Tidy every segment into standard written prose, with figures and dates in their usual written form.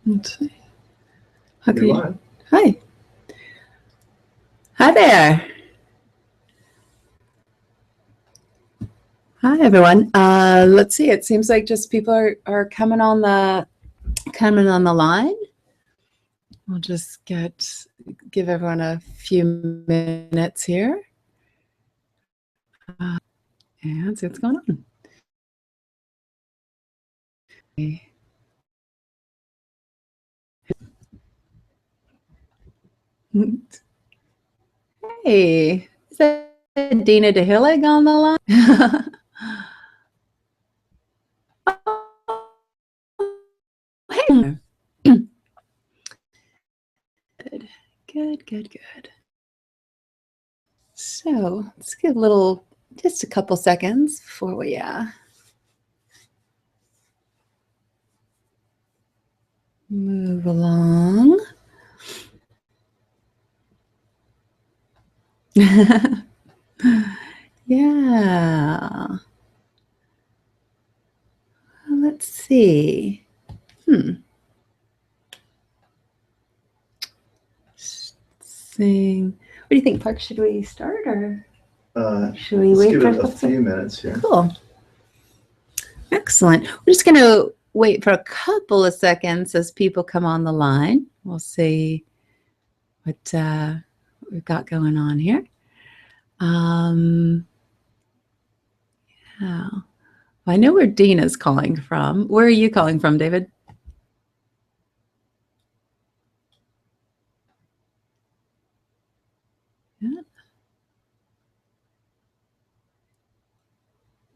Let's see. How can You're live. Hi. Hi there. Hi everyone. Let's see. It seems like just people are coming on the line. We'll just give everyone a few minutes here and see what's going on. Hey, is that Dina DeHillig on the line? Oh, hey. Good. So let's give just a couple seconds before we move along. Yeah. Let's see. Sing. What do you think, Park? Should we start or should we wait for a few minutes here? Cool. Excellent. We're just going to wait for a couple of seconds as people come on the line. We'll see what we've got going on here. Yeah. I know where Dina's calling from. Where are you calling from, David? Yeah.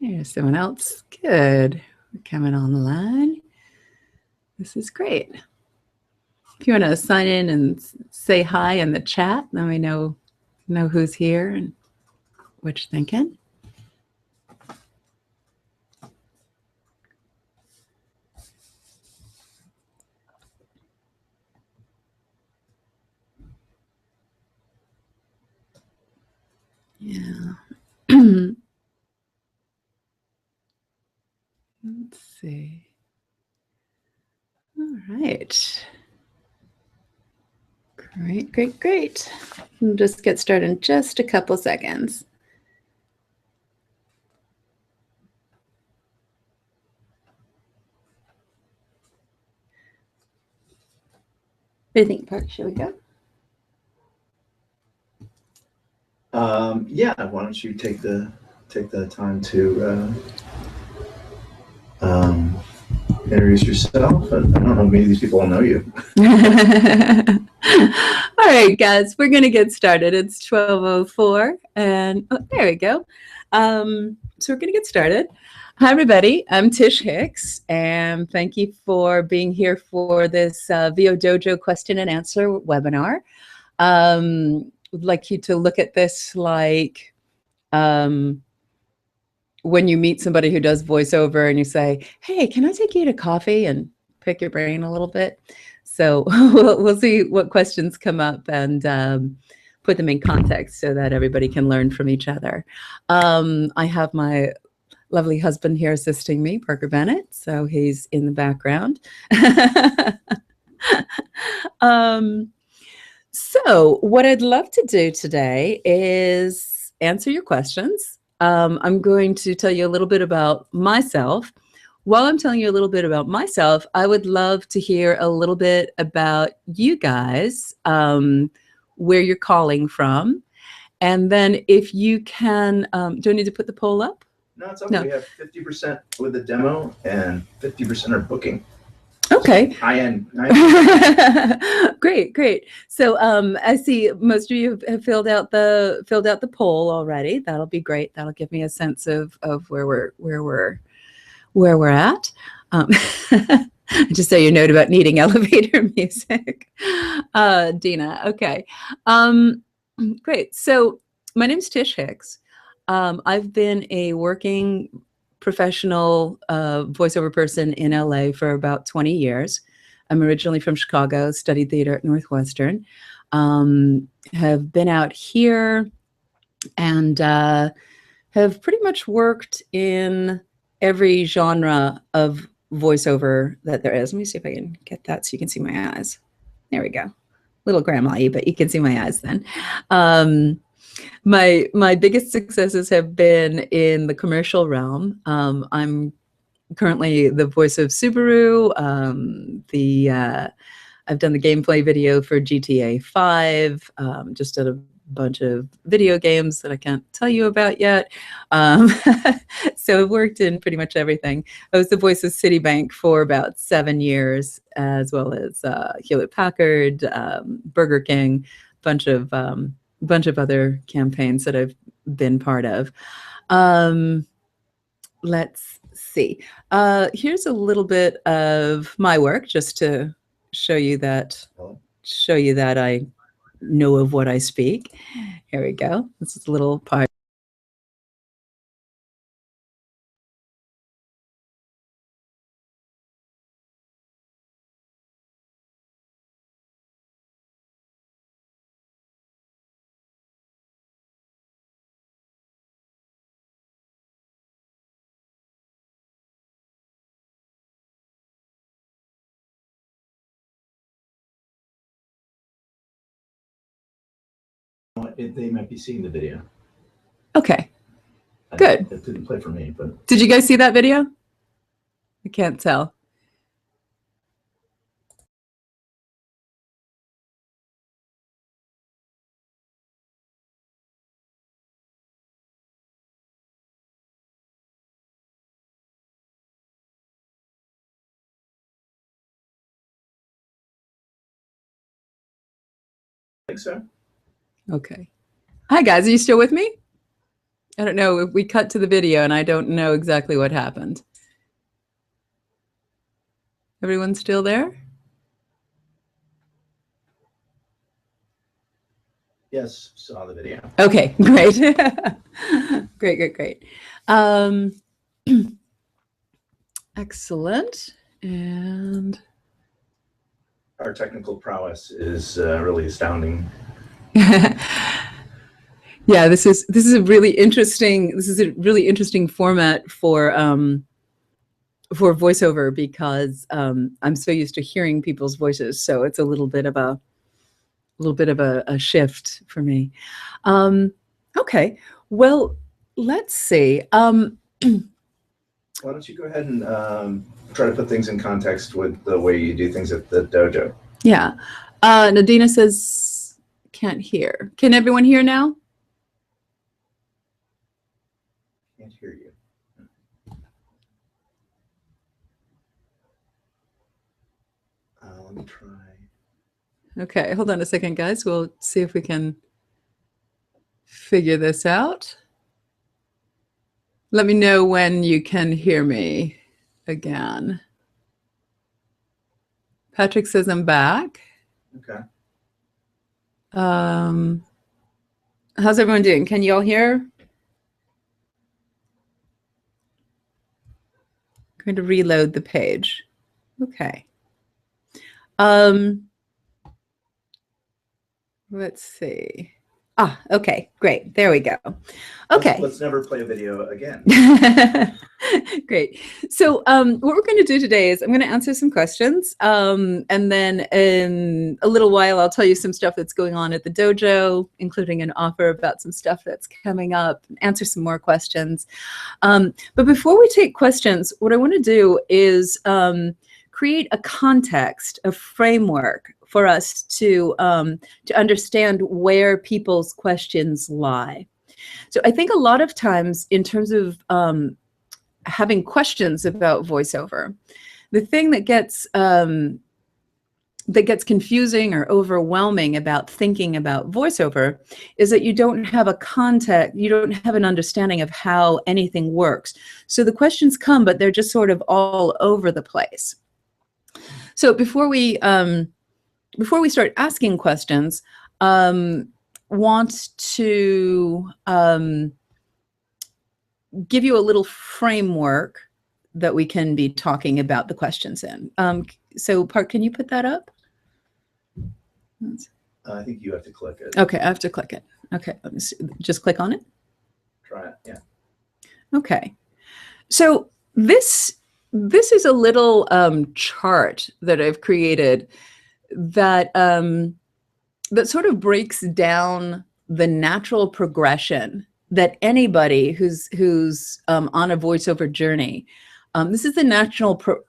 There's someone else. Good. We're coming on the line. This is great. If you want to sign in and say hi in the chat, then we know who's here and what you're thinking. Yeah. Let's see. All right. Great. We'll just get started in just a couple seconds. What do you think, Park? Should we go? Yeah. Why don't you take the time to introduce yourself? And I don't know, maybe these people all know you. All right, guys, we're going to get started. It's 12:04, and there we go. So we're going to get started. Hi, everybody. I'm Tish Hicks, and thank you for being here for this VO Dojo question and answer webinar. Would like you to look at this like when you meet somebody who does voiceover and you say, hey, can I take you to coffee and pick your brain a little bit? So we'll see what questions come up and put them in context so that everybody can learn from each other. I have my lovely husband here assisting me, Parker Bennett, so he's in the background. So what I'd love to do today is answer your questions. I'm going to tell you a little bit about myself. While I'm telling you a little bit about myself, I would love to hear a little bit about you guys, where you're calling from. And then if you can, do I need to put the poll up? No, it's okay. No. We have 50% with the demo and 50% are booking. Okay. High-end. Great. So I see most of you have filled out the poll already. That'll be great. That'll give me a sense of where we're at. Just so you note about needing elevator music. Dina, okay. Great. So my name's Tish Hicks. I've been a working professional voiceover person in LA for about 20 years. I'm originally from Chicago, studied theater at Northwestern, have been out here and have pretty much worked in every genre of voiceover that there is. Let me see if I can get that so you can see my eyes. There we go. Little grandma-y, but you can see my eyes then. My biggest successes have been in the commercial realm. I'm currently the voice of Subaru. I've done the gameplay video for GTA 5. Just did a bunch of video games that I can't tell you about yet. So I've worked in pretty much everything. I was the voice of Citibank for about 7 years, as well as Hewlett Packard, Burger King, bunch of other campaigns that I've been part of. Let's see. Here's a little bit of my work, just to show you that I know of what I speak. Here we go. This is a little part. They might be seeing the video. Okay, good. It didn't play for me, but. Did you guys see that video? I can't tell. I think so. Okay. Hi guys, are you still with me? I don't know if we cut to the video and I don't know exactly what happened. Everyone still there? Yes, saw the video. Okay, great. Great. Excellent. And Our technical prowess is really astounding. yeah, this is a really interesting format for voiceover, because I'm so used to hearing people's voices, so it's a little bit of a shift for me. Okay, well, let's see. Why don't you go ahead and try to put things in context with the way you do things at the dojo? Yeah. Nadina says can't hear. Can everyone hear now? Can't hear you. Let me try. Okay, hold on a second, guys. We'll see if we can figure this out. Let me know when you can hear me again. Patrick says I'm back. Okay. How's everyone doing? Can you all hear? I'm going to reload the page. Okay. Let's see. Okay, great. There we go. Okay. Let's never play a video again. Great. So what we're going to do today is I'm going to answer some questions. And then in a little while, I'll tell you some stuff that's going on at the dojo, including an offer about some stuff that's coming up, and answer some more questions. But before we take questions, what I want to do is create a context, a framework for us to understand where people's questions lie. So I think a lot of times, in terms of having questions about voiceover, the thing that gets confusing or overwhelming about thinking about voiceover is that you don't have a context, you don't have an understanding of how anything works. So the questions come, but they're just sort of all over the place. So before we start asking questions, want to give you a little framework that we can be talking about the questions in. So Park, can you put that up? I think you have to click it. Okay, I have to click it. Okay, let me see. Just click on it. Try it, yeah. Okay. So this this is a little chart that I've created that that sort of breaks down the natural progression that anybody who's on a voiceover journey. This is the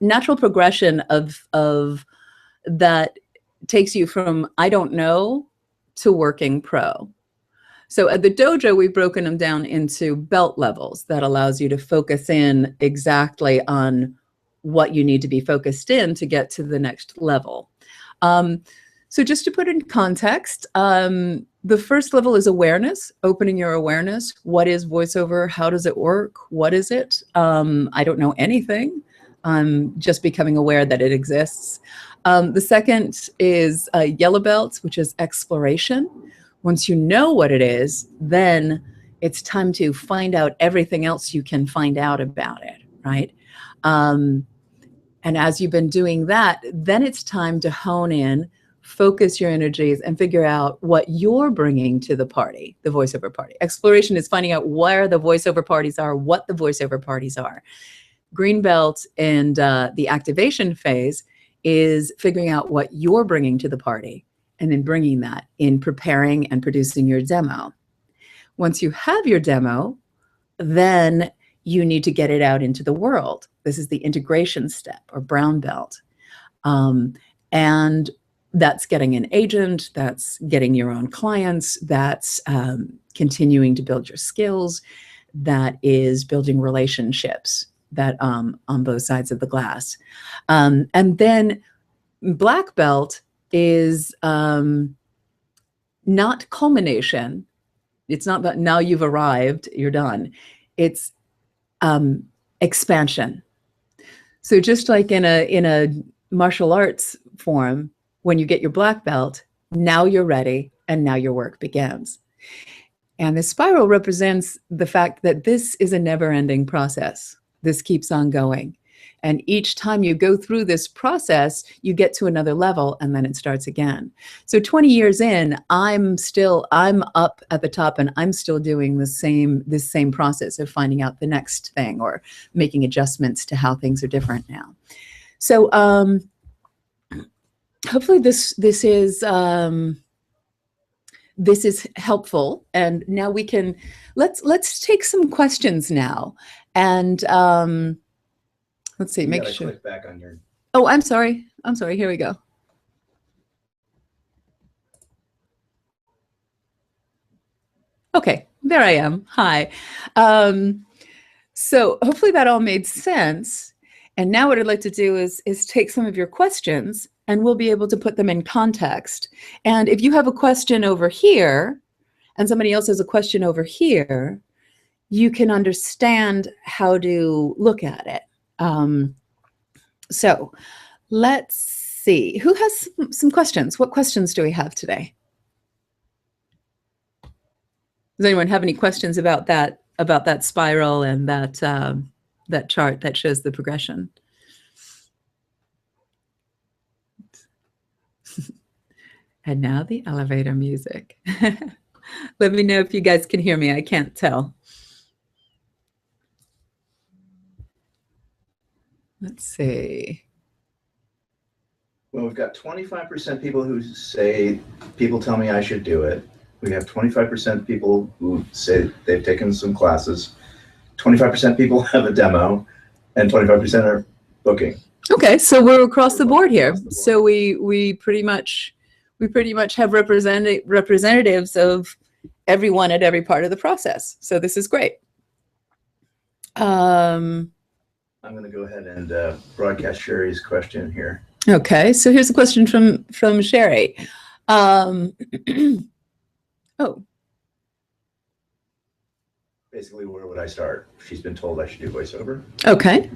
natural progression of that takes you from I don't know to working pro. So at the dojo, we've broken them down into belt levels that allows you to focus in exactly on what you need to be focused in to get to the next level. So just to put in context, the first level is awareness, opening your awareness. What is voiceover? How does it work? What is it? I don't know anything. I'm just becoming aware that it exists. The second is yellow belts, which is exploration. Once you know what it is, then it's time to find out everything else you can find out about it, right? And as you've been doing that, then it's time to hone in, focus your energies, and figure out what you're bringing to the party, the voiceover party. Exploration is finding out where the voiceover parties are, what the voiceover parties are. Green belt and the activation phase is figuring out what you're bringing to the party, and then bringing that in preparing and producing your demo. Once you have your demo, then you need to get it out into the world. This is the integration step, or brown belt. And that's getting an agent, that's getting your own clients, that's continuing to build your skills, that is building relationships that on both sides of the glass. And then black belt is not culmination. It's not that now you've arrived, you're done. It's expansion. So just like in a martial arts form, when you get your black belt, now you're ready and now your work begins. And the spiral represents the fact that this is a never-ending process. This keeps on going. And each time you go through this process, you get to another level and then it starts again. So 20 years in, I'm up at the top and I'm still doing this same process of finding out the next thing or making adjustments to how things are different now. So hopefully this is helpful. And now we can, let's take some questions now. And let's see, make sure. Click back on your. Oh, I'm sorry. Here we go. Okay, there I am. Hi. So hopefully that all made sense. And now what I'd like to do is take some of your questions and we'll be able to put them in context. And if you have a question over here and somebody else has a question over here, you can understand how to look at it. So let's see, who has some questions? What questions do we have today? Does anyone have any questions about that spiral and that chart that shows the progression? And now the elevator music. Let me know if you guys can hear me. I can't tell. Let's see. Well, we've got 25% people who say, people tell me I should do it. We have 25% people who say they've taken some classes. 25% people have a demo, and 25% are booking. Okay, so we're across the board here. So we pretty much have representatives of everyone at every part of the process. So this is great. I'm going to go ahead and broadcast Sherry's question here. Okay, so here's a question from Sherry. Oh. Basically, where would I start? She's been told I should do voiceover. Okay,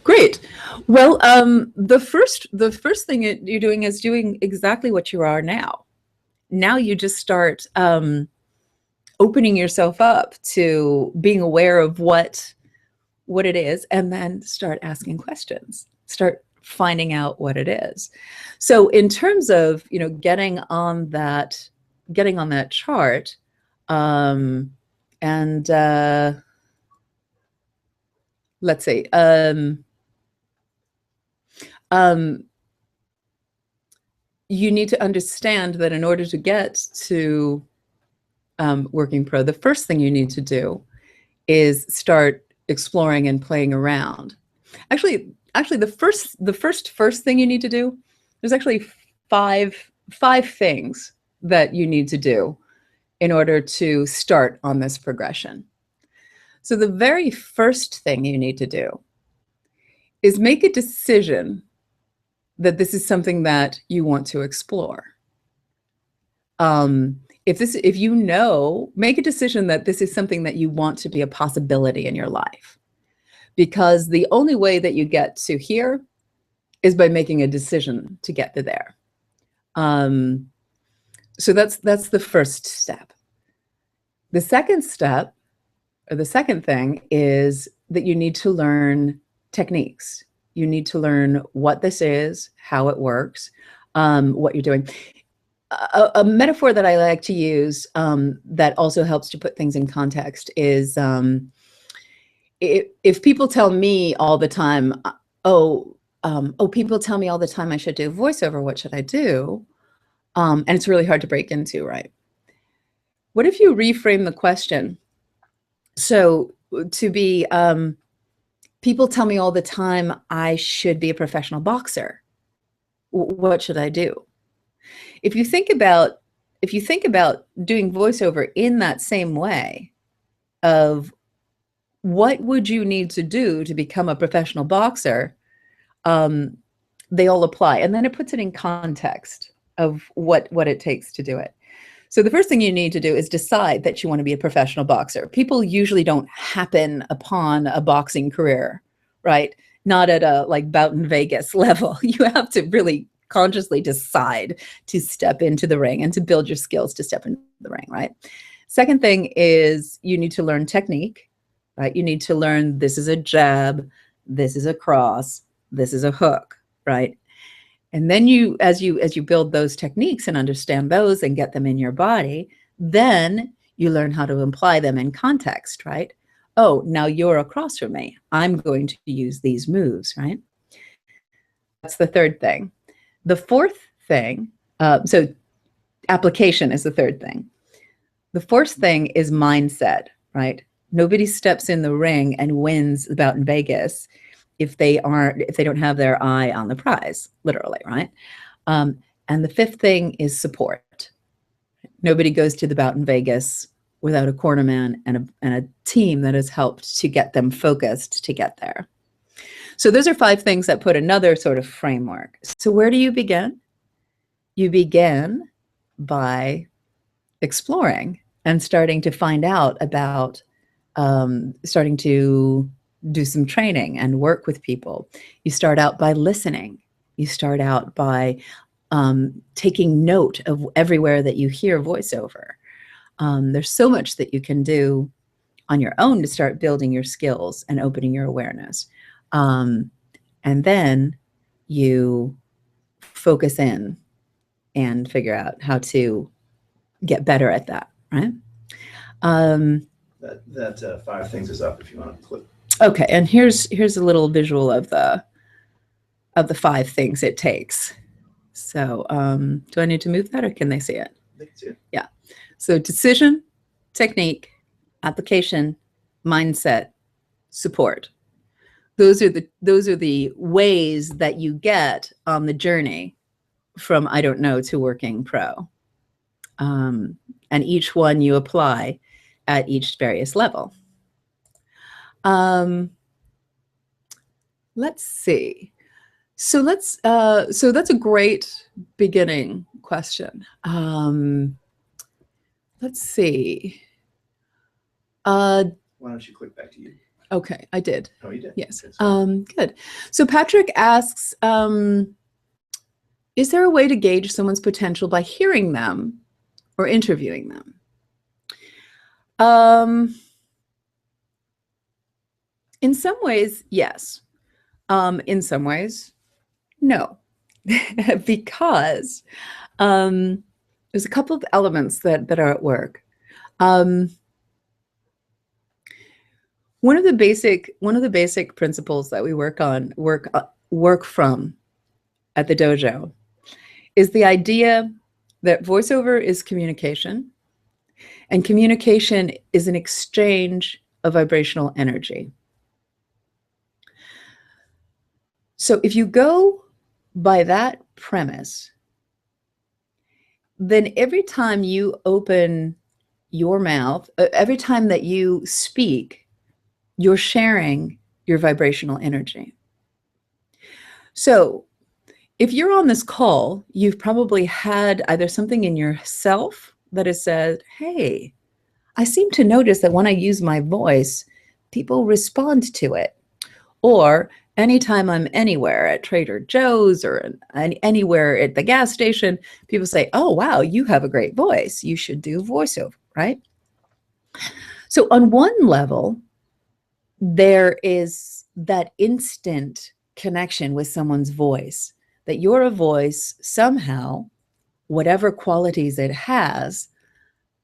great. Well, the first thing you're doing is doing exactly what you are now. Now you just start opening yourself up to being aware of what it is, and then start asking questions. Start finding out what it is. So in terms of, getting on that chart, and let's see, You need to understand that in order to get to working pro, the first thing you need to do is start exploring and playing around. Actually, the first thing you need to do, there's actually five things that you need to do in order to start on this progression. So the very first thing you need to do is make a decision that this is something that you want to explore. If you know, make a decision that this is something that you want to be a possibility in your life, because the only way that you get to here is by making a decision to get to there. So that's the first step. The second step, or the second thing, is that you need to learn techniques. You need to learn what this is, how it works, what you're doing. A metaphor that I like to use that also helps to put things in context is if people tell me all the time, people tell me all the time I should do voiceover, what should I do? And it's really hard to break into, right? What if you reframe the question? So to be, people tell me all the time I should be a professional boxer. What should I do? If you think about doing voiceover in that same way of what would you need to do to become a professional boxer, they all apply. And then it puts it in context of what it takes to do it. So the first thing you need to do is decide that you want to be a professional boxer. People usually don't happen upon a boxing career, right? Not at a like bout in Vegas level. You have to really consciously decide to step into the ring and to build your skills to step into the ring, right? Second thing is you need to learn technique, right? You need to learn this is a jab, this is a cross, this is a hook, right? And then as you build those techniques and understand those and get them in your body, then you learn how to apply them in context, right? Oh, now you're across from me. I'm going to use these moves, right? That's the third thing. The fourth thing, so application is the third thing. The fourth thing is mindset, right? Nobody steps in the ring and wins the bout in Vegas if they don't have their eye on the prize, literally, right? And the fifth thing is support. Nobody goes to the bout in Vegas without a cornerman and a team that has helped to get them focused to get there. So those are 5 things that put another sort of framework. So where do you begin? You begin by exploring and starting to find out about, starting to do some training and work with people. You start out by listening. You start out by taking note of everywhere that you hear voiceover. There's so much that you can do on your own to start building your skills and opening your awareness. And then you focus in and figure out how to get better at that, right? That 5 things is up if you want to click. Okay, and here's a little visual of the 5 things it takes. So do I need to move that or can they see it? They can see it. Yeah. So decision, technique, application, mindset, support. Those are the ways that you get on the journey from I don't know to working pro. And each one you apply at each various level. Let's see. So so that's a great beginning question. Let's see. Why don't you click back to you? Okay, I did. Oh, you did? Yes. Good. So Patrick asks, is there a way to gauge someone's potential by hearing them or interviewing them? In some ways, yes. In some ways, no. Because there's a couple of elements that are at work. One of the basic principles that we work from at the dojo is the idea that voiceover is communication, and communication is an exchange of vibrational energy. So if you go by that premise, then every time you open your mouth, every time that you speak, you're sharing your vibrational energy. So if you're on this call, you've probably had either something in yourself that has said, hey, I seem to notice that when I use my voice, people respond to it. Or anytime I'm anywhere at Trader Joe's or anywhere at the gas station, people say, oh, wow, you have a great voice. You should do voiceover, right? So on one level, there is that instant connection with someone's voice, that your voice somehow, whatever qualities it has,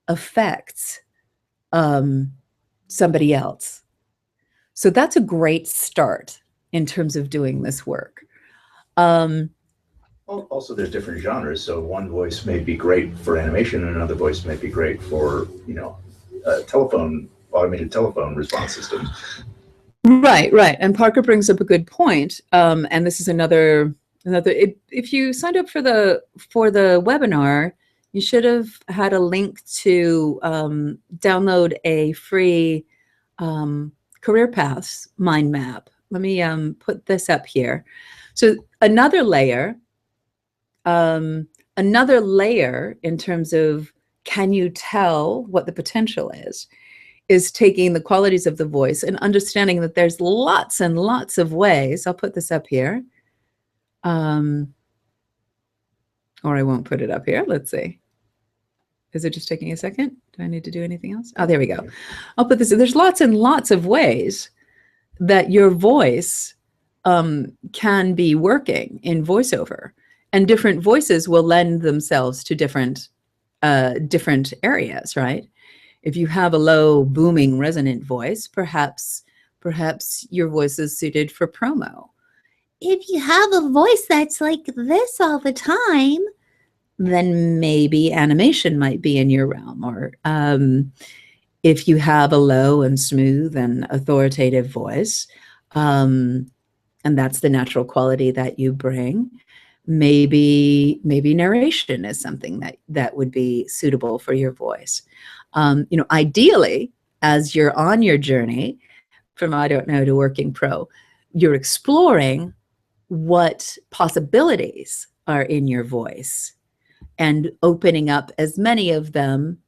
affects somebody else. So that's a great start in terms of doing this work. Also, there's different genres. So one voice may be great for animation, and another voice may be great for, automated telephone response systems. Right. And Parker brings up a good point. And this is another. If you signed up for the webinar, you should have had a link to download a free career paths mind map. Let me put this up here. So another layer in terms of can you tell what the potential is taking the qualities of the voice and understanding that there's lots and lots of ways. I'll put this up here. Or I won't put it up here. Let's see. Is it just taking a second? Do I need to do anything else? Oh, there we go. I'll put this in. There's lots and lots of ways that your voice can be working in voiceover, and different voices will lend themselves to different areas, right? If you have a low, booming, resonant voice, perhaps your voice is suited for promo. If you have a voice that's like this all the time, then maybe animation might be in your realm. Or if you have a low and smooth and authoritative voice, and that's the natural quality that you bring, maybe narration is something that would be suitable for your voice. Ideally, as you're on your journey from I don't know to working pro, you're exploring what possibilities are in your voice and opening up as many of them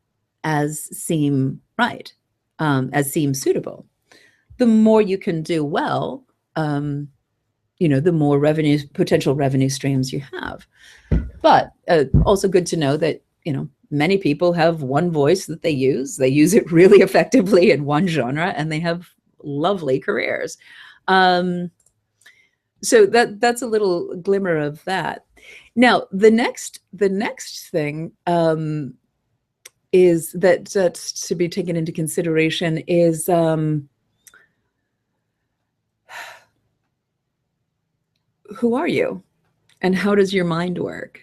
as seem right, as seem suitable. The more you can do well, the more potential revenue streams you have. But also good to know that, many people have one voice that they use. They use it really effectively in one genre, and they have lovely careers. So that's a little glimmer of that. Now, the next thing is that's to be taken into consideration is who are you, and how does your mind work?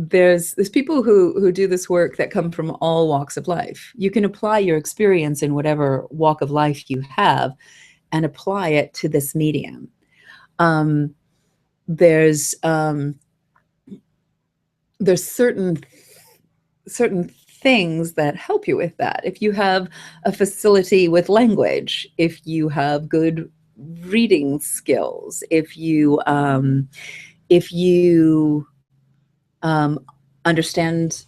There's people who do this work that come from all walks of life. You can apply your experience in whatever walk of life you have and apply it to this medium. There's certain things that help you with that. If you have a facility with language, if you have good reading skills, if you understand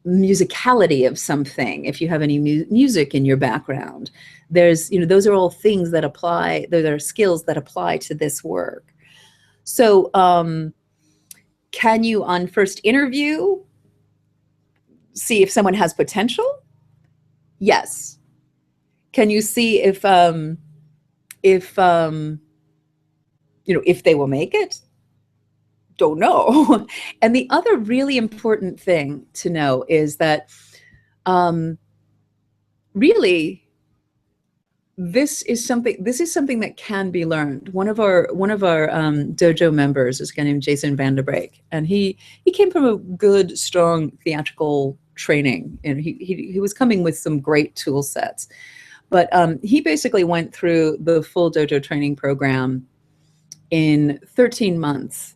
musicality of something, if you have any music in your background, there's, those are all things that apply, those are skills that apply to this work. So can you, on first interview, see if someone has potential? Yes. Can you see if they will make it? Don't know. And the other really important thing to know is that really this is something that can be learned. One of our dojo members is a guy named Jason Vanderbrake, and he came from a good, strong theatrical training, and he was coming with some great tool sets. But he basically went through the full dojo training program in 13 months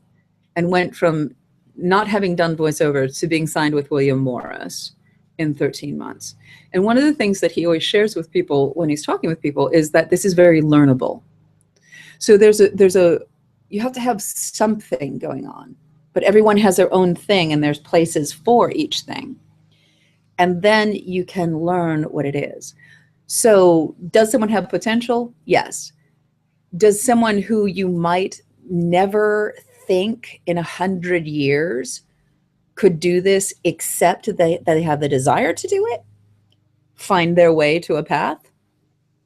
and went from not having done voiceover to being signed with William Morris in 13 months. And one of the things that he always shares with people when he's talking with people is that this is very learnable. So you have to have something going on, but everyone has their own thing and there's places for each thing. And then you can learn what it is. So does someone have potential? Yes. Does someone who you might never think in 100 years could do this, except that they have the desire to do it, find their way to a path?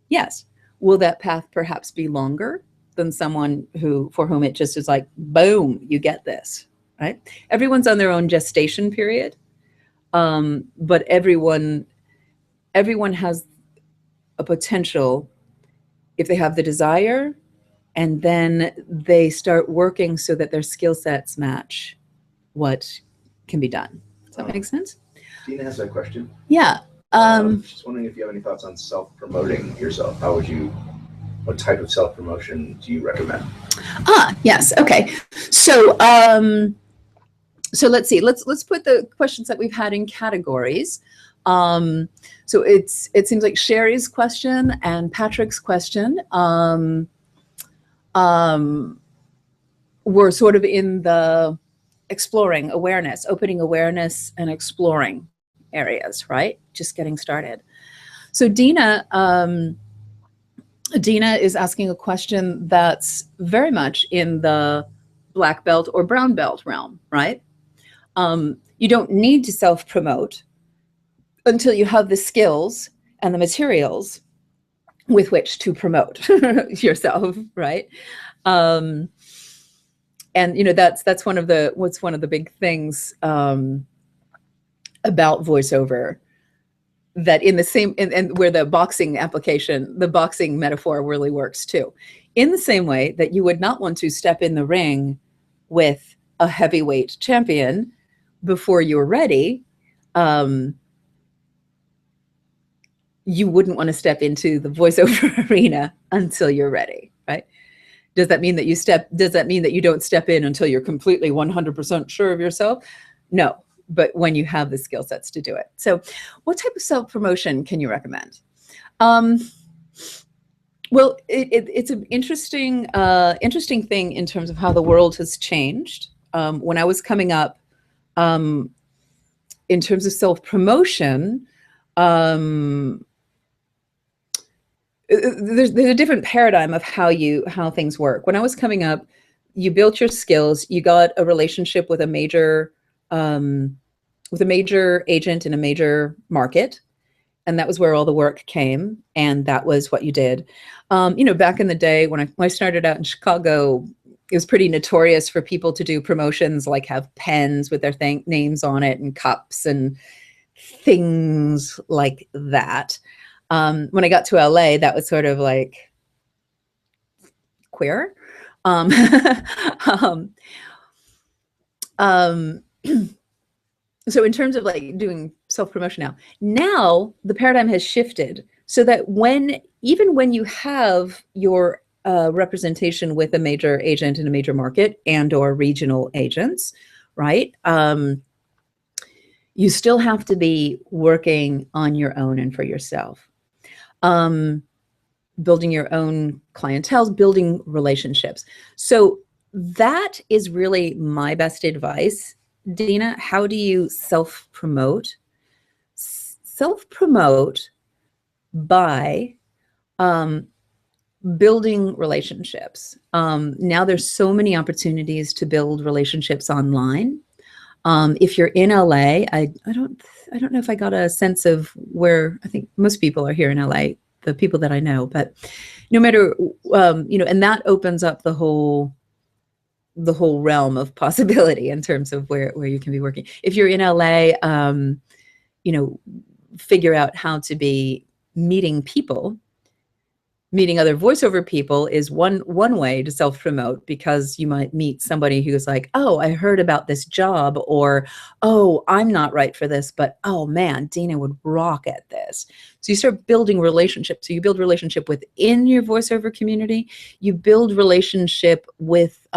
Yes. Will that path perhaps be longer than someone for whom it just is like, boom, you get this, right? Everyone's on their own gestation period, but everyone has a potential if they have the desire, and then they start working so that their skill sets match what can be done. Does that make sense? Dina has a question. Yeah. She's wondering if you have any thoughts on self-promoting yourself. What type of self-promotion do you recommend? Yes. Okay. So let's see. Let's put the questions that we've had in categories. So it seems like Sherry's question and Patrick's question were sort of in the exploring awareness, opening awareness and exploring areas, right? Just getting started. So Dina is asking a question that's very much in the black belt or brown belt realm, right? You don't need to self-promote until you have the skills and the materials with which to promote yourself, right? And that's one of the big things about voiceover, that in the same and where the boxing metaphor really works too. In the same way that you would not want to step in the ring with a heavyweight champion before you're ready, you wouldn't want to step into the voiceover arena until you're ready, right? Does that mean that you don't step in until you're completely 100% sure of yourself? No, but when you have the skill sets to do it. So what type of self-promotion can you recommend? Well, it's an interesting thing in terms of how the world has changed. When I was coming up, in terms of self-promotion, there's a different paradigm of how things work. When I was coming up, you built your skills, you got a relationship with a major agent in a major market, and that was where all the work came, and that was what you did. Back in the day when I started out in Chicago, it was pretty notorious for people to do promotions, like have pens with their names on it and cups and things like that. When I got to LA, that was sort of like queer. So in terms of like doing self-promotion now the paradigm has shifted so that even when you have your representation with a major agent in a major market and or regional agents, right? You still have to be working on your own and for yourself. Building your own clientele, building relationships. So that is really my best advice. Dina, how do you self-promote? Self-promote by building relationships. Now there's so many opportunities to build relationships online. If you're in LA, I don't know if I got a sense of where. I think most people are here in LA, the people that I know, but no matter, and that opens up the whole realm of possibility in terms of where you can be working. If you're in LA, figure out how to be meeting people meeting other voiceover people is one way to self-promote, because you might meet somebody who's like, oh, I heard about this job, or, oh, I'm not right for this, but oh man, Dina would rock at this. So you start building relationships. So you build relationship within your voiceover community. You build relationship with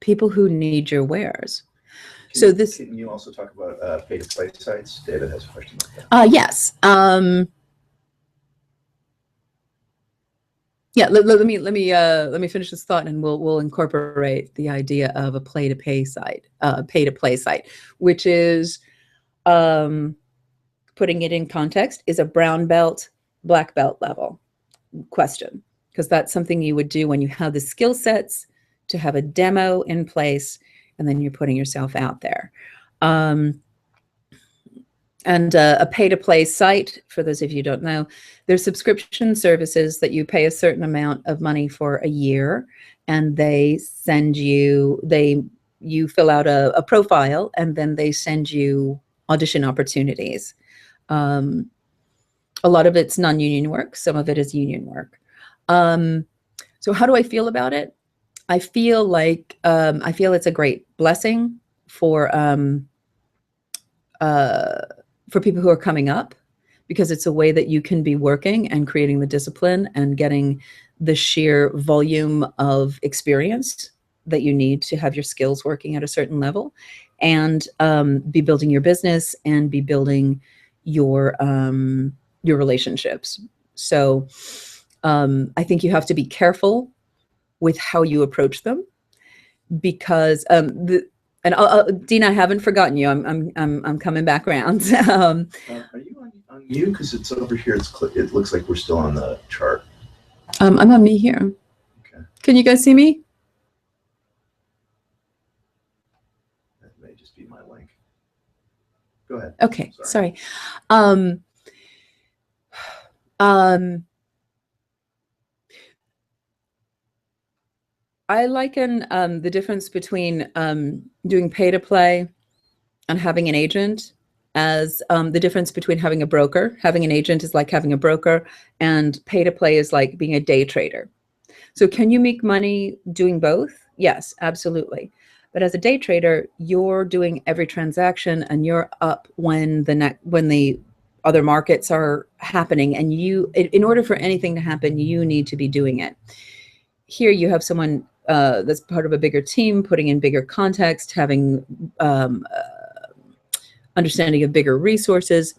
people who need your wares. Can you also talk about pay-to-play sites? David has a question about that. Yes. Yeah, let me finish this thought, and we'll incorporate the idea of a pay-to-play site, which is, putting it in context, is a brown belt, black belt level question, because that's something you would do when you have the skill sets to have a demo in place, and then you're putting yourself out there. And a pay-to-play site, for those of you who don't know, there's subscription services that you pay a certain amount of money for a year, and they send you, you fill out a profile, and then they send you audition opportunities. A lot of it's non-union work, some of it is union work. So how do I feel about it? I feel like, I feel it's a great blessing for people who are coming up, because it's a way that you can be working and creating the discipline and getting the sheer volume of experience that you need to have your skills working at a certain level, and be building your business and be building your relationships. So I think you have to be careful with how you approach them, because Dina, I haven't forgotten you. I'm coming back around. Are you on you? Because it's over here. It looks like we're still on the chart. I'm on me here. Okay. Can you guys see me? That may just be my link. Go ahead. Okay. Sorry. I liken the difference between doing pay-to-play and having an agent as the difference between having a broker. Having an agent is like having a broker, and pay-to-play is like being a day trader. So can you make money doing both? Yes, absolutely. But as a day trader, you're doing every transaction, and you're up when the other markets are happening, and in order for anything to happen, you need to be doing it. Here you have someone that's part of a bigger team, putting in bigger context, having understanding of bigger resources.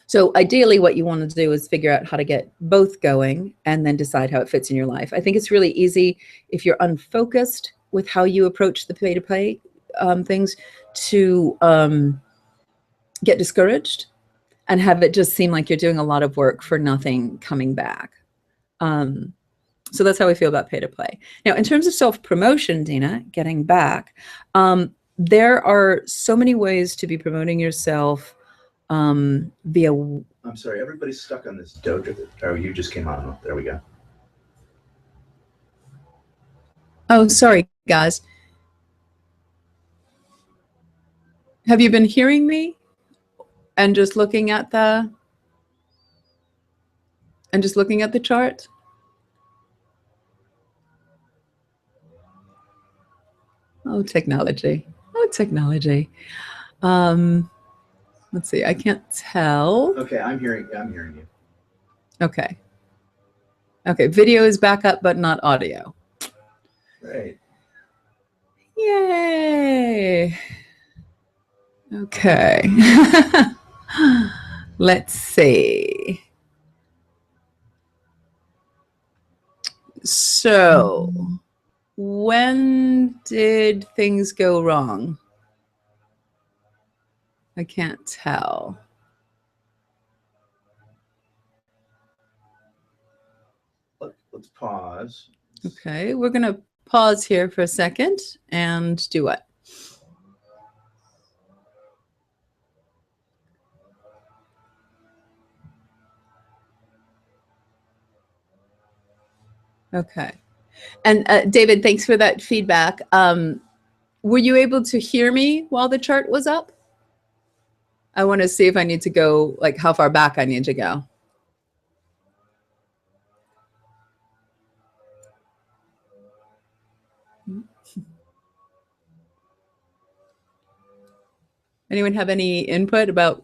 So ideally what you want to do is figure out how to get both going, and then decide how it fits in your life. I think it's really easy, if you're unfocused with how you approach the pay-to-play things, to get discouraged and have it just seem like you're doing a lot of work for nothing coming back. So that's how I feel about pay-to-play. Now, in terms of self-promotion, Dina, getting back, there are so many ways to be promoting yourself via... I'm sorry, everybody's stuck on this dojo. Oh, you just came on. There we go. Oh, sorry, guys. Have you been hearing me and just looking at the chart? Oh, technology. Oh, technology. Let's see. I can't tell. Okay, I'm hearing you. Okay. Okay. Video is back up, but not audio. Right. Yay. Okay. Let's see. So, when did things go wrong? I can't tell. Let's pause. Okay, we're going to pause here for a second and do what? Okay. And David, thanks for that feedback. Were you able to hear me while the chart was up? I want to see if I need to go, like how far back I need to go. Anyone have any input about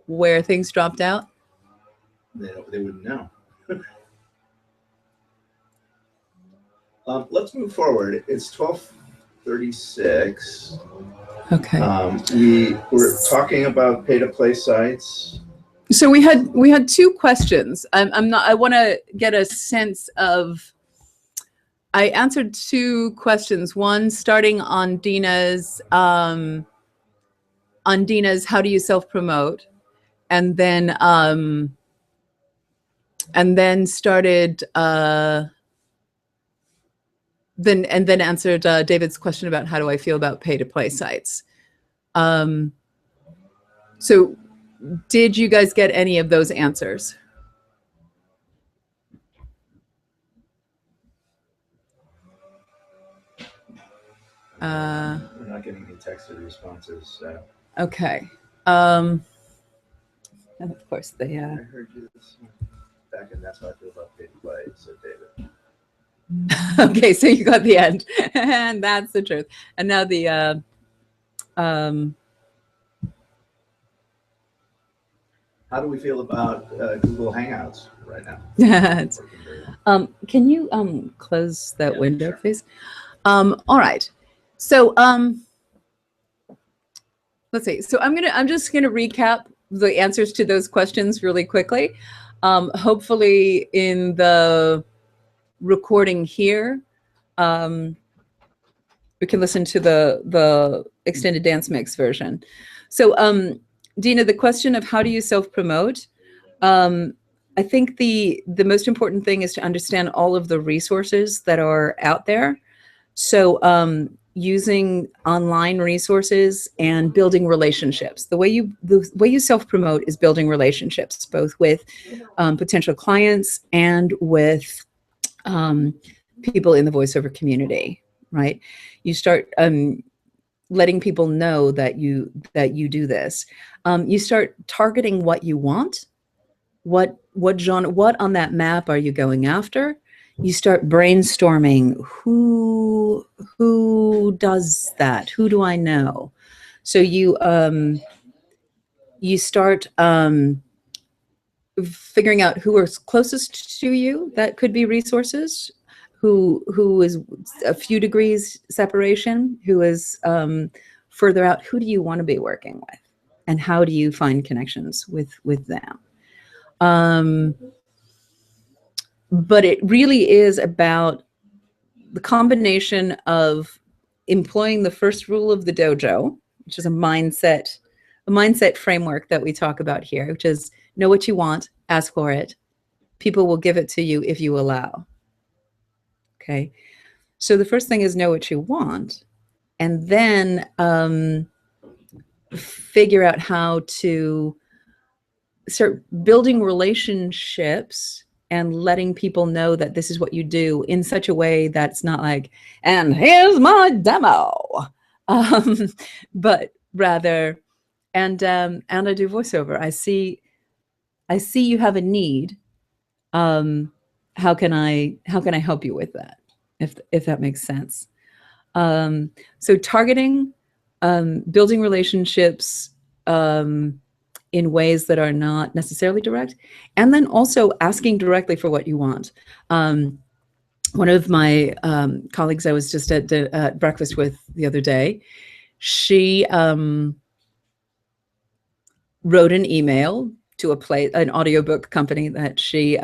where things dropped out? They wouldn't know. Let's move forward. It's 12:36. Okay. We were talking about pay-to-play sites. So we had two questions. I want to get a sense of. I answered two questions. One starting on Dina's how do you self-promote, and then started then answered David's question about how do I feel about pay-to-play sites. So did you guys get any of those answers? We're not getting any texted responses. So. Okay. And of course, I heard you this back, and that's how I feel about pay-to-play, said David. Okay, so you got the end, and that's the truth. And now the how do we feel about Google Hangouts right now? Can you close that window, sure, please? All right. So let's see. So I'm just gonna recap the answers to those questions really quickly. Hopefully in the recording here, we can listen to the extended dance mix version. So Dina, the question of how do you self-promote? I think the most important thing is to understand all of the resources that are out there. So using online resources and building relationships. The way you self-promote is building relationships, both with potential clients and with people in the voiceover community, right? You start letting people know that you do this. You start targeting what you want. What genre, what on that map are you going after? You start brainstorming who does that? Who do I know? So you start figuring out who are closest to you that could be resources, who is a few degrees separation, who is further out. Who do you want to be working with, and how do you find connections with them? But it really is about the combination of employing the first rule of the dojo, which is a mindset framework that we talk about here, which is know what you want, ask for it. People will give it to you if you allow. Okay. So the first thing is know what you want, and then figure out how to start building relationships and letting people know that this is what you do in such a way that's not like, and here's my demo, but rather, and I do voiceover. I see you have a need. How can I help you with that? If that makes sense. So targeting, building relationships, in ways that are not necessarily direct, and then also asking directly for what you want. One of my colleagues I was just at breakfast with the other day, she wrote an email to an audiobook company that she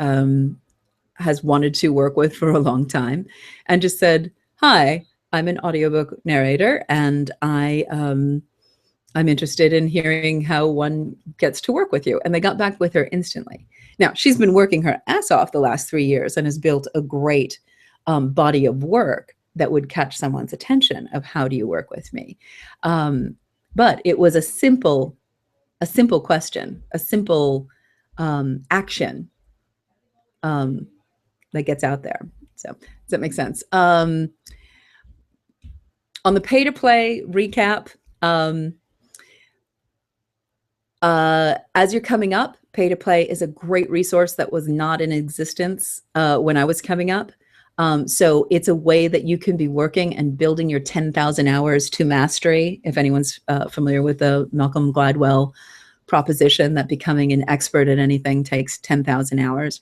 has wanted to work with for a long time, and just said, "Hi, I'm an audiobook narrator, and I'm interested in hearing how one gets to work with you." And they got back with her instantly. Now, she's been working her ass off the last 3 years and has built a great body of work that would catch someone's attention of how do you work with me. But it was a simple question, a simple action that gets out there. So does that make sense? On the pay-to-play recap, as you're coming up, Pay to Play is a great resource that was not in existence when I was coming up. So it's a way that you can be working and building your 10,000 hours to mastery. If anyone's familiar with the Malcolm Gladwell proposition that becoming an expert at anything takes 10,000 hours.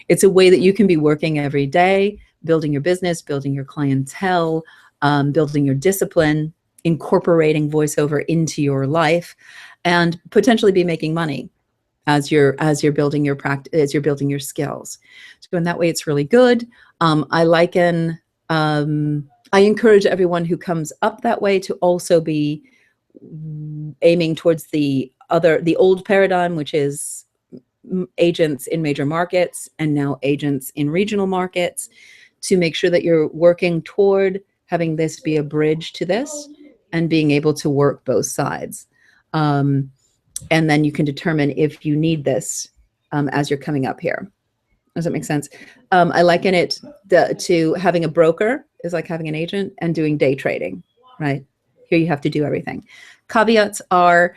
It's a way that you can be working every day, building your business, building your clientele, building your discipline, incorporating voiceover into your life, and potentially be making money as you're building your practice, as you're building your skills. So in that way, it's really good. I encourage everyone who comes up that way to also be aiming towards the old paradigm, which is agents in major markets and now agents in regional markets, to make sure that you're working toward having this be a bridge to this and being able to work both sides. And then you can determine if you need this as you're coming up here. Does that make sense? I liken it to having a broker is like having an agent and doing day trading, right? Here you have to do everything. Caveats are,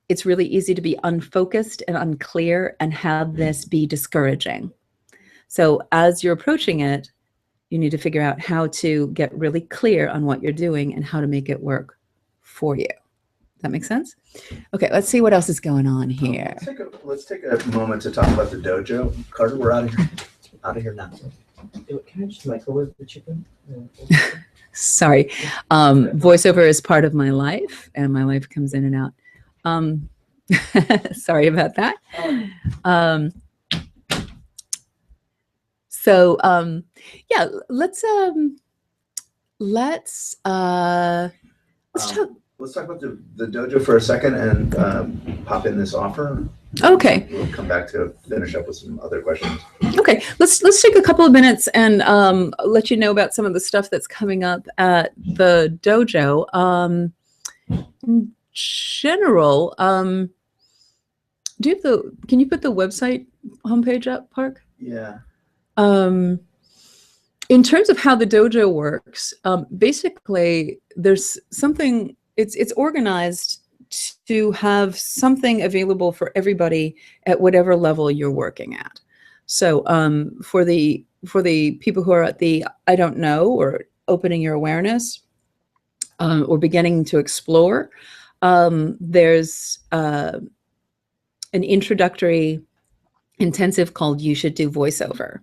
it's really easy to be unfocused and unclear and have this be discouraging. So as you're approaching it, you need to figure out how to get really clear on what you're doing and how to make it work for you. That makes sense? Okay, let's see what else is going on here. Let's take a moment to talk about the dojo. Carter, we're out of here now. Can I just microwave the chicken? Sorry. Voiceover is part of my life, and my life comes in and out. Sorry about that. Yeah, let's talk. Let's talk about the dojo for a second and pop in this offer. Okay. We'll come back to finish up with some other questions. Okay, let's take a couple of minutes and let you know about some of the stuff that's coming up at the dojo. In general, can you put the website homepage up, Park? Yeah. In terms of how the dojo works, basically there's something, it's organized to have something available for everybody at whatever level you're working at. So for the people who are at the I don't know or opening your awareness or beginning to explore, there's an introductory intensive called You Should Do Voiceover.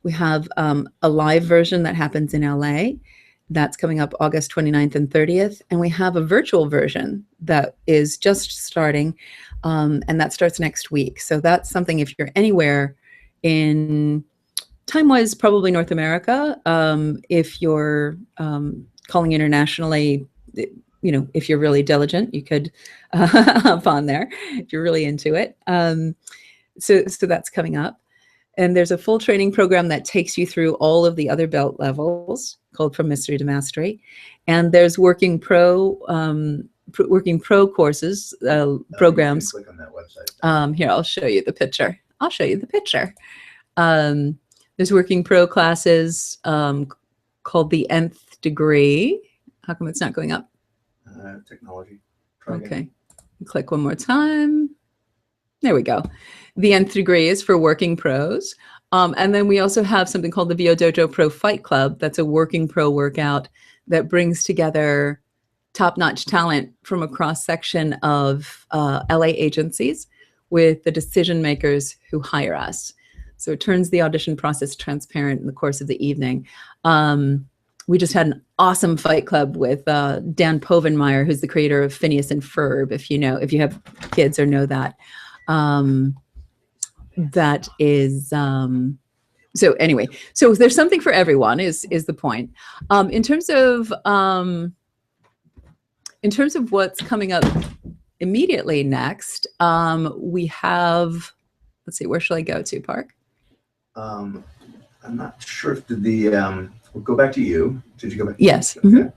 We have a live version that happens in LA. That's coming up August 29th and 30th. And we have a virtual version that is just starting, and that starts next week. So that's something, if you're anywhere in time-wise, probably North America. If you're calling internationally, if you're really diligent, you could hop on there if you're really into it. So that's coming up. And there's a full training program that takes you through all of the other belt levels called From Mystery to Mastery. And there's working pro courses, programs. Click on that website. Here, I'll show you the picture. There's working pro classes called the Nth Degree. How come it's not going up? Technology. Okay. Click one more time. There we go. The Nth Degree is for working pros. And then we also have something called the VO Dojo Pro Fight Club. That's a working pro workout that brings together top-notch talent from a cross-section of LA agencies with the decision makers who hire us. So it turns the audition process transparent in the course of the evening. We just had an awesome fight club with Dan Povenmire, who's the creator of Phineas and Ferb, if you have kids or know that. That is, so anyway, so there's something for everyone is the point. In terms of what's coming up immediately next, we have, let's see, where shall I go to, Park? I'm not sure if we'll go back to you. Did you go back? Yes. Okay.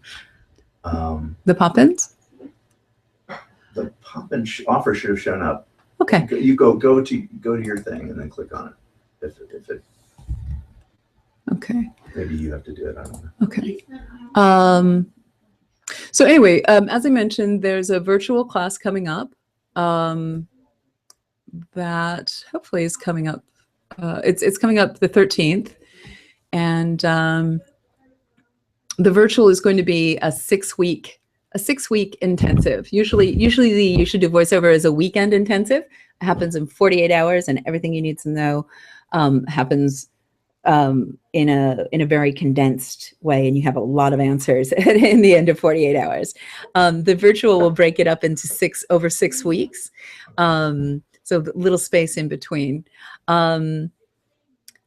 The pop-ins? The pop-in offer should have shown up. Okay. You go to your thing and then click on it. If it. Okay. Maybe you have to do it. I don't know. Okay. So anyway, as I mentioned, there's a virtual class coming up that hopefully is coming up It's coming up the 13th, and the virtual is going to be a 6-week intensive. Usually the You Should Do Voiceover is a weekend intensive. It happens in 48 hours, and everything you need to know happens in a very condensed way, and you have a lot of answers in the end of 48 hours. The virtual will break it up into over 6 weeks, so a little space in between.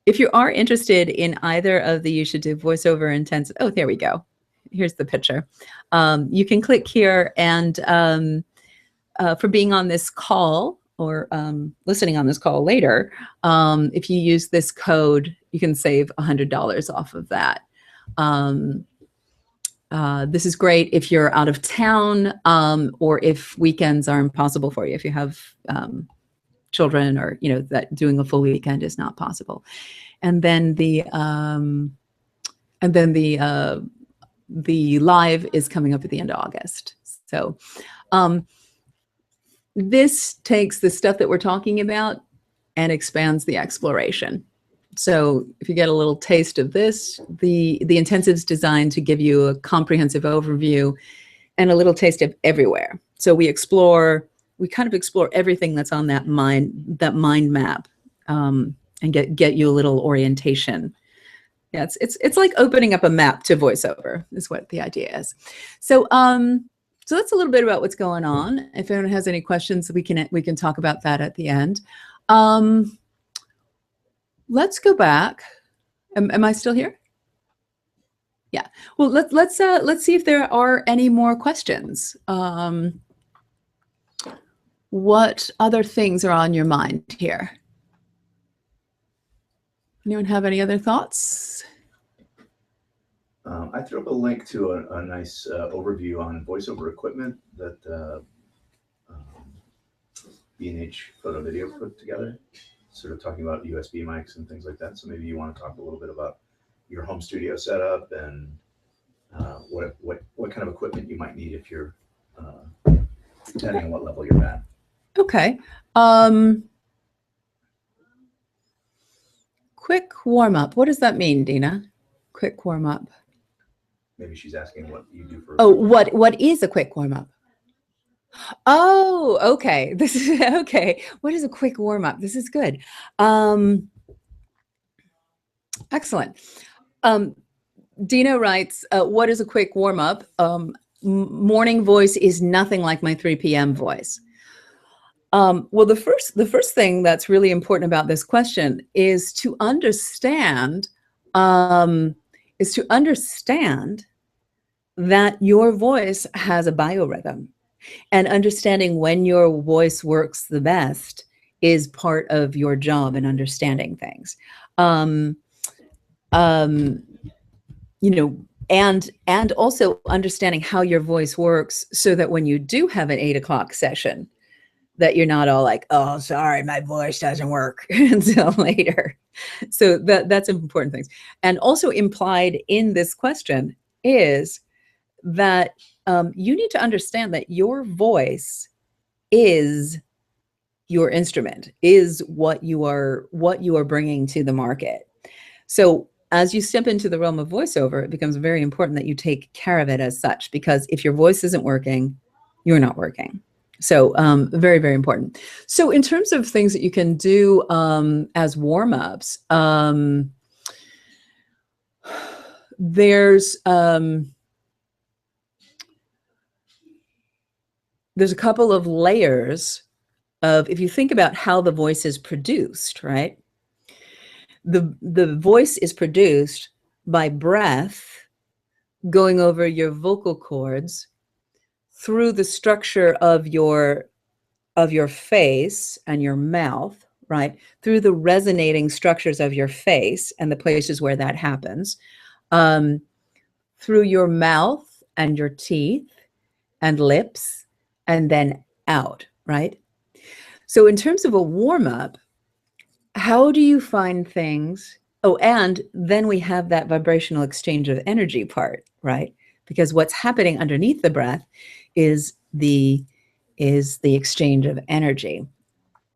If you are interested in either of the You Should Do Voiceover intensive, oh, there we go. Here's the picture. You can click here, and for being on this call or listening on this call later, if you use this code, you can save $100 off of that. This is great if you're out of town, or if weekends are impossible for you, if you have children, or that doing a full weekend is not possible. And then the live is coming up at the end of August. So this takes the stuff that we're talking about and expands the exploration. So if you get a little taste of this, the intensive's designed to give you a comprehensive overview and a little taste of everywhere. So we kind of explore everything that's on that mind map, and get you a little orientation. Yeah, it's like opening up a map to voiceover is what the idea is. So so that's a little bit about what's going on. If anyone has any questions, we can talk about that at the end. Let's go back. Am I still here? Yeah. Well, let's see if there are any more questions. What other things are on your mind here? Anyone have any other thoughts? I threw up a link to a nice overview on voiceover equipment that B&H Photo Video put together, sort of talking about USB mics and things like that. So maybe you want to talk a little bit about your home studio setup and what kind of equipment you might need if you're depending on what level you're at. Okay. Quick warm up. What does that mean, Dina? Quick warm up. Maybe she's asking what you do for. Oh, what is a quick warm up? Oh, okay. This is okay. What is a quick warm up? This is good. Excellent. Dina writes, what is a quick warm up? Morning voice is nothing like my 3 p.m. voice. Well, the first thing that's really important about this question is to understand that your voice has a biorhythm, and understanding when your voice works the best is part of your job in understanding things. And also understanding how your voice works so that when you do have an 8 o'clock session, that you're not all like, oh, sorry, my voice doesn't work until later. So that's important things. And also implied in this question is that you need to understand that your voice is your instrument, is what you are bringing to the market. So as you step into the realm of voiceover, it becomes very important that you take care of it as such, because if your voice isn't working, you're not working. So very, very important. So in terms of things that you can do as warm-ups, there's a couple of layers of, if you think about how the voice is produced, right? The voice is produced by breath going over your vocal cords through the structure of your face and your mouth, right? Through the resonating structures of your face and the places where that happens, through your mouth and your teeth and lips, and then out, right? So in terms of a warm-up, how do you find things? Oh, and then we have that vibrational exchange of energy part, right? Because what's happening underneath the breath is the exchange of energy.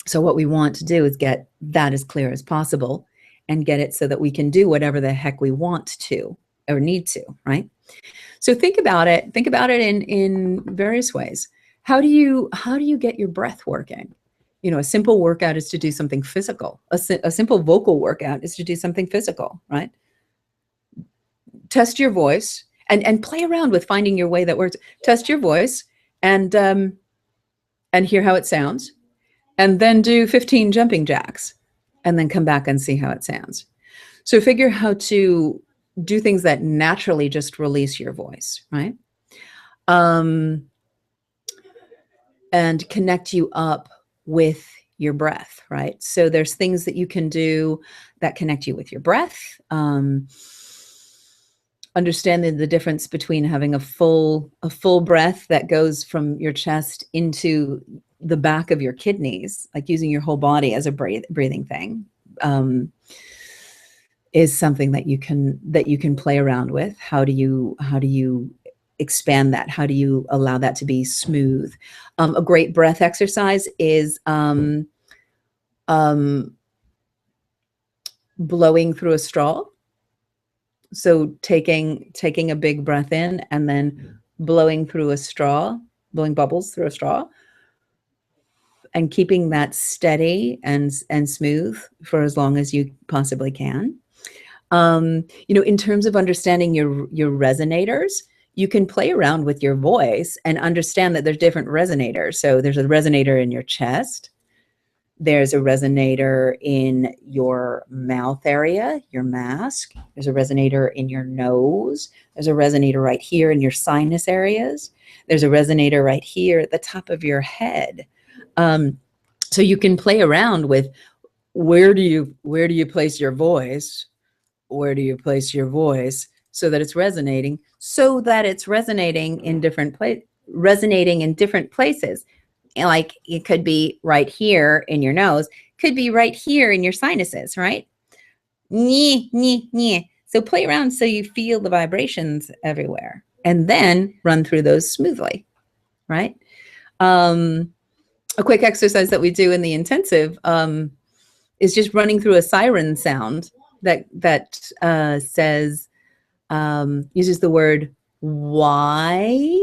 So what we want to do is get that as clear as possible and get it so that we can do whatever the heck we want to or need to, right? So think about it in various ways. How do you get your breath working? You know, a simple workout is to do something physical. A simple vocal workout is to do something physical, right? Test your voice and play around with finding your way that works. Test your voice and hear how it sounds, and then do 15 jumping jacks, and then come back and see how it sounds. So figure how to do things that naturally just release your voice, right? And connect you up with your breath, right? So there's things that you can do that connect you with your breath. Understanding the difference between having a full breath that goes from your chest into the back of your kidneys, like using your whole body as a breathing thing, is something that you can play around with. How do you expand that? How do you allow that to be smooth? A great breath exercise is blowing through a straw. So taking a big breath in and then blowing through a straw, blowing bubbles through a straw, and keeping that steady and smooth for as long as you possibly can. You know, in terms of understanding your resonators, you can play around with your voice and understand that there's different resonators. So there's a resonator in your chest. There's a resonator in your mouth area, your mask. There's a resonator in your nose. There's a resonator right here in your sinus areas. There's a resonator right here at the top of your head. So you can play around with where do you place your voice? Where do you place your voice so that it's resonating in different places. Like it could be right here in your nose, could be right here in your sinuses, right? So play around so you feel the vibrations everywhere, and then run through those smoothly, right? A quick exercise that we do in the intensive is just running through a siren sound that says, uses the word why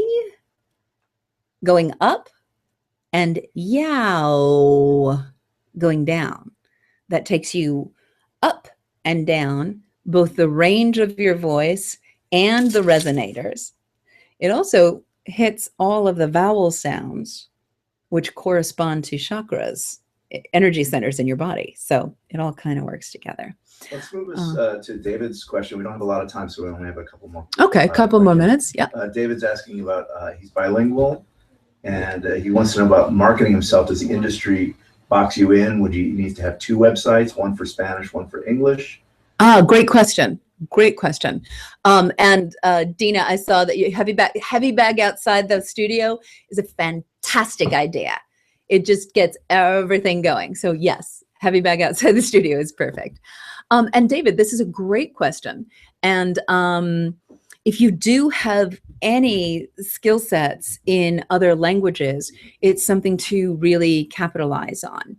going up and yow going down. That takes you up and down, both the range of your voice and the resonators. It also hits all of the vowel sounds, which correspond to chakras, energy centers in your body. So it all kind of works together. Let's move us to David's question. We don't have a lot of time, so we only have a couple more. Okay, a couple more minutes. Yeah. David's asking about, he's bilingual, and he wants to know about marketing himself. Does the industry box you in? Would you need to have two websites, one for Spanish, one for English? Great question. Great question. And Dina, I saw that you heavy bag outside the studio is a fantastic idea. It just gets everything going. So yes, heavy bag outside the studio is perfect. And David, this is a great question. And if you do have any skill sets in other languages, it's something to really capitalize on.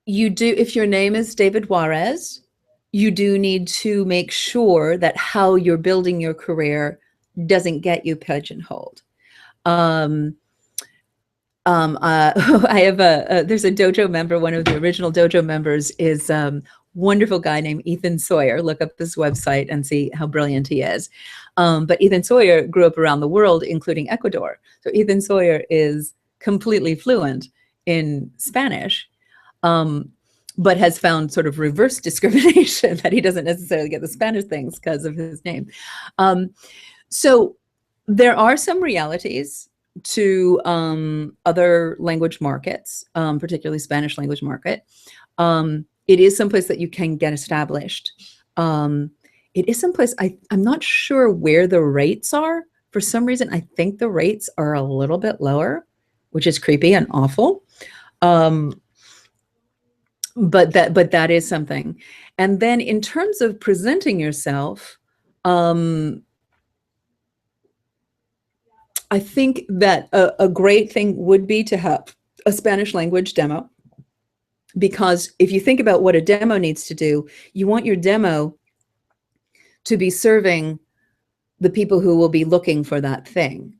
You do, if your name is David Juarez, you do need to make sure that how you're building your career doesn't get you pigeonholed. I have there's a dojo member, one of the original dojo members is wonderful guy named Ethan Sawyer. Look up this website and see how brilliant he is. But Ethan Sawyer grew up around the world, including Ecuador. So Ethan Sawyer is completely fluent in Spanish, but has found sort of reverse discrimination that he doesn't necessarily get the Spanish things because of his name. So there are some realities to other language markets, particularly Spanish language market. It is someplace that you can get established. It is someplace, I'm not sure where the rates are. For some reason, I think the rates are a little bit lower, which is creepy and awful. But that is something. And then in terms of presenting yourself, I think that a great thing would be to have a Spanish language demo, because if you think about what a demo needs to do, you want your demo to be serving the people who will be looking for that thing.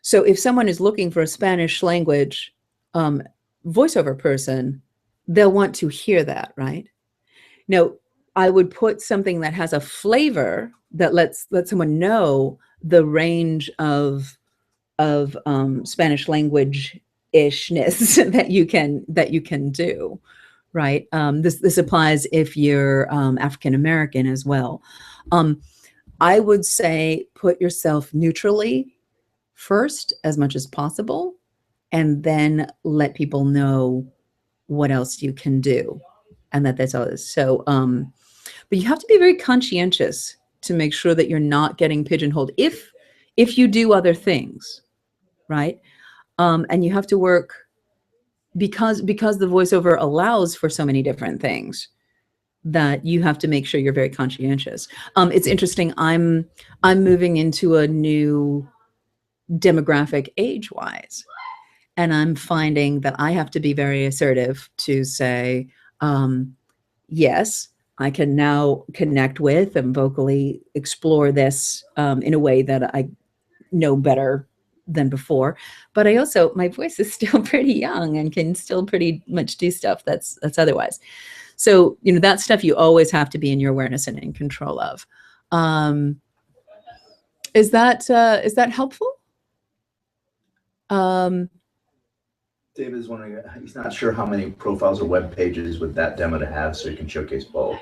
So if someone is looking for a Spanish language voiceover person, they'll want to hear that, right? Now, I would put something that has a flavor that lets someone know the range of Spanish language ishness that you can do, right? This applies if you're African American as well. I would say put yourself neutrally first as much as possible, and then let people know what else you can do, and that's all. So, but you have to be very conscientious to make sure that you're not getting pigeonholed. If you do other things, right, and you have to work because the voiceover allows for so many different things, that you have to make sure you're very conscientious. It's interesting. I'm moving into a new demographic age-wise, and I'm finding that I have to be very assertive to say, yes, I can now connect with and vocally explore this in a way that I know better than before. But I also, my voice is still pretty young and can still pretty much do stuff that's otherwise. So, that stuff you always have to be in your awareness and in control of. Is that helpful? David is wondering, he's not sure how many profiles or web pages would that demo to have, so you can showcase both.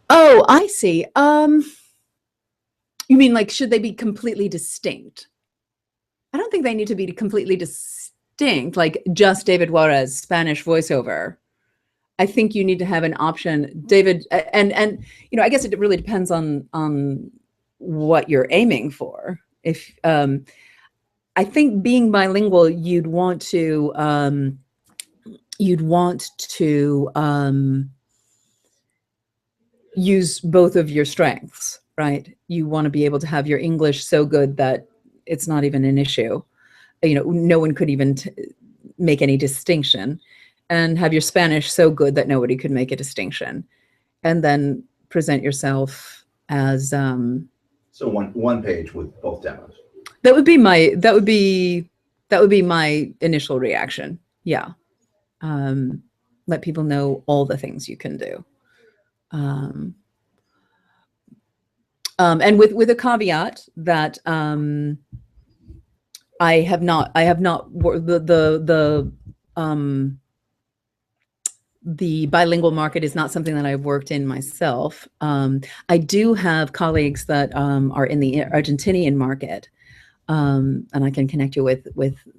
Oh, I see. You mean like, should they be completely distinct? I don't think they need to be completely distinct, like just David Juarez, Spanish voiceover. I think you need to have an option, David, and I guess it really depends on what you're aiming for. If I think being bilingual, you'd want to use both of your strengths, right? You want to be able to have your English so good that it's not even an issue. No one could even make any distinction, and have your Spanish so good that nobody could make a distinction, and then present yourself as so one page with both demos. That would be my initial reaction. Yeah. Let people know all the things you can do. And with a caveat that I have not the bilingual market is not something that I've worked in myself. I do have colleagues that are in the Argentinian market, and I can connect you with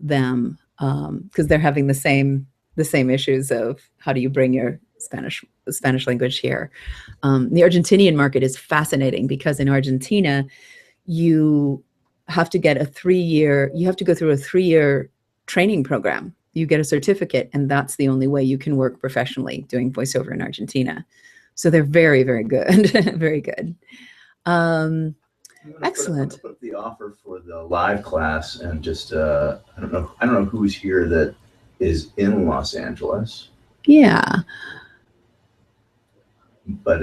them because they're having the same issues of how do you bring your Spanish language here. The Argentinian market is fascinating because in Argentina, you have to get you have to go through a 3-year training program. You get a certificate, and that's the only way you can work professionally doing voiceover in Argentina. So they're very, very good, very good. Excellent. Put the offer for the live class, and just I don't know who's here that is in Los Angeles. Yeah. But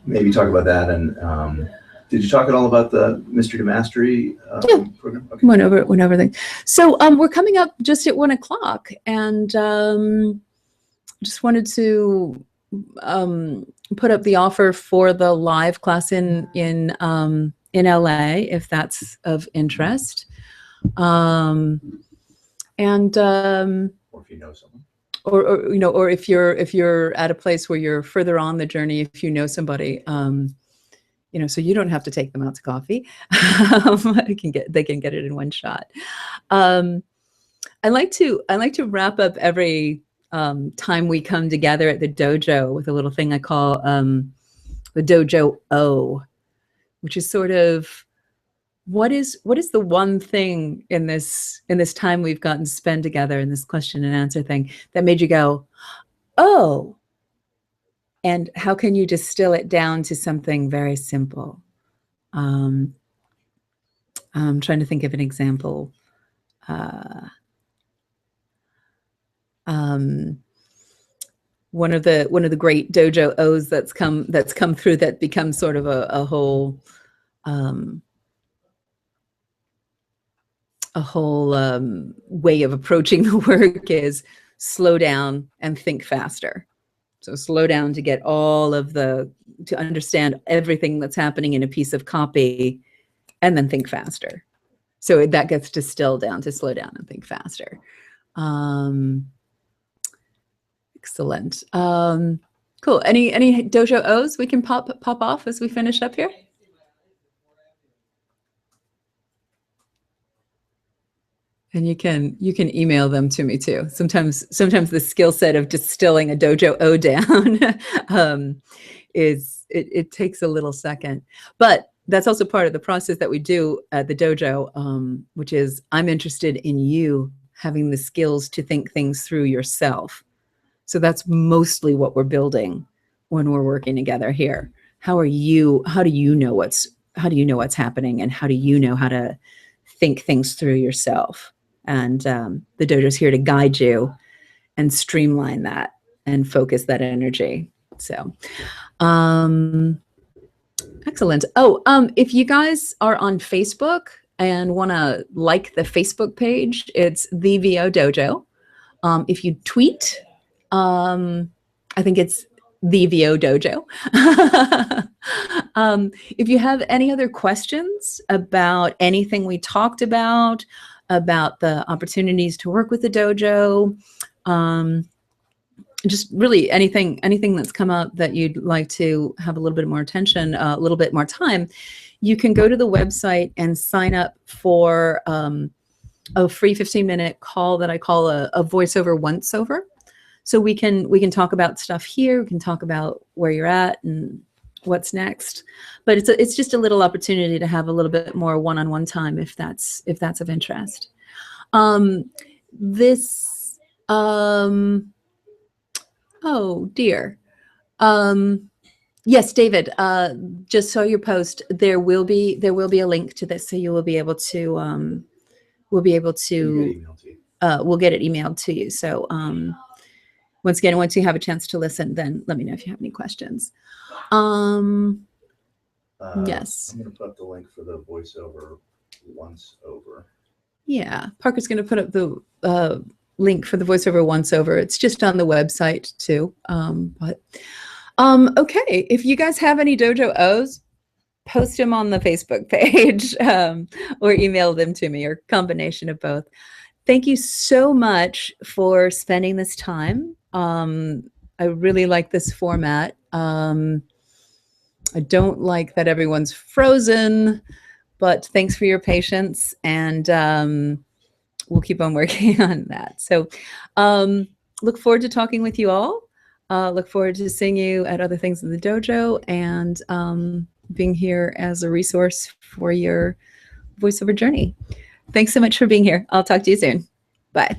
maybe talk about that. And did you talk at all about the Mystery to Mastery program? Okay. Went over things. So we're coming up just at 1:00, and just wanted to put up the offer for the live class in LA, if that's of interest. And or if you know someone. Or if you're at a place where you're further on the journey, if you know somebody, so you don't have to take them out to coffee. They can get it in one shot. I like to wrap up every time we come together at the dojo with a little thing I call the dojo O, which is sort of what is the one thing in this time we've gotten to spend together in this question and answer thing that made you go, oh, and how can you distill it down to something very simple? I'm trying to think of an example. One of the great dojo O's that's come through that becomes sort of a whole way of approaching the work is slow down and think faster. So slow down to get to understand everything that's happening in a piece of copy, and then think faster. So that gets distilled down to slow down and think faster. Excellent. Cool. Any dojo O's we can pop off as we finish up here? And you can email them to me too. Sometimes the skill set of distilling a dojo O down it takes a little second, but that's also part of the process that we do at the dojo, which is I'm interested in you having the skills to think things through yourself. So that's mostly what we're building when we're working together here. How do you know what's happening, and how do you know how to think things through yourself? And the dojo's here to guide you and streamline that and focus that energy. So excellent. Oh, if you guys are on Facebook and want to like the Facebook page, it's the VO Dojo. If you tweet, I think it's the VO Dojo. If you have any other questions about anything we talked about the opportunities to work with the dojo, just really anything that's come up that you'd like to have a little bit more attention, a little bit more time, you can go to the website and sign up for a free 15-minute call that I call a voiceover once over. So we can talk about stuff here. We can talk about where you're at and what's next. But it's just a little opportunity to have a little bit more one-on-one time if that's of interest. Oh dear. Yes, David. Just saw your post. There will be a link to this, so you will be able to. We'll be able to. We'll get it emailed to you. So once again, once you have a chance to listen, then let me know if you have any questions. Yes. I'm going to put up the link for the voiceover once over. Yeah, Parker's going to put up the link for the voiceover once over. It's just on the website too. Okay, if you guys have any dojo O's, post them on the Facebook page or email them to me, or combination of both. Thank you so much for spending this time. I really like this format. I don't like that everyone's frozen, but thanks for your patience, and we'll keep on working on that. So look forward to talking with you all. Look forward to seeing you at other things in the dojo, and being here as a resource for your voiceover journey. Thanks so much for being here. I'll talk to you soon. Bye.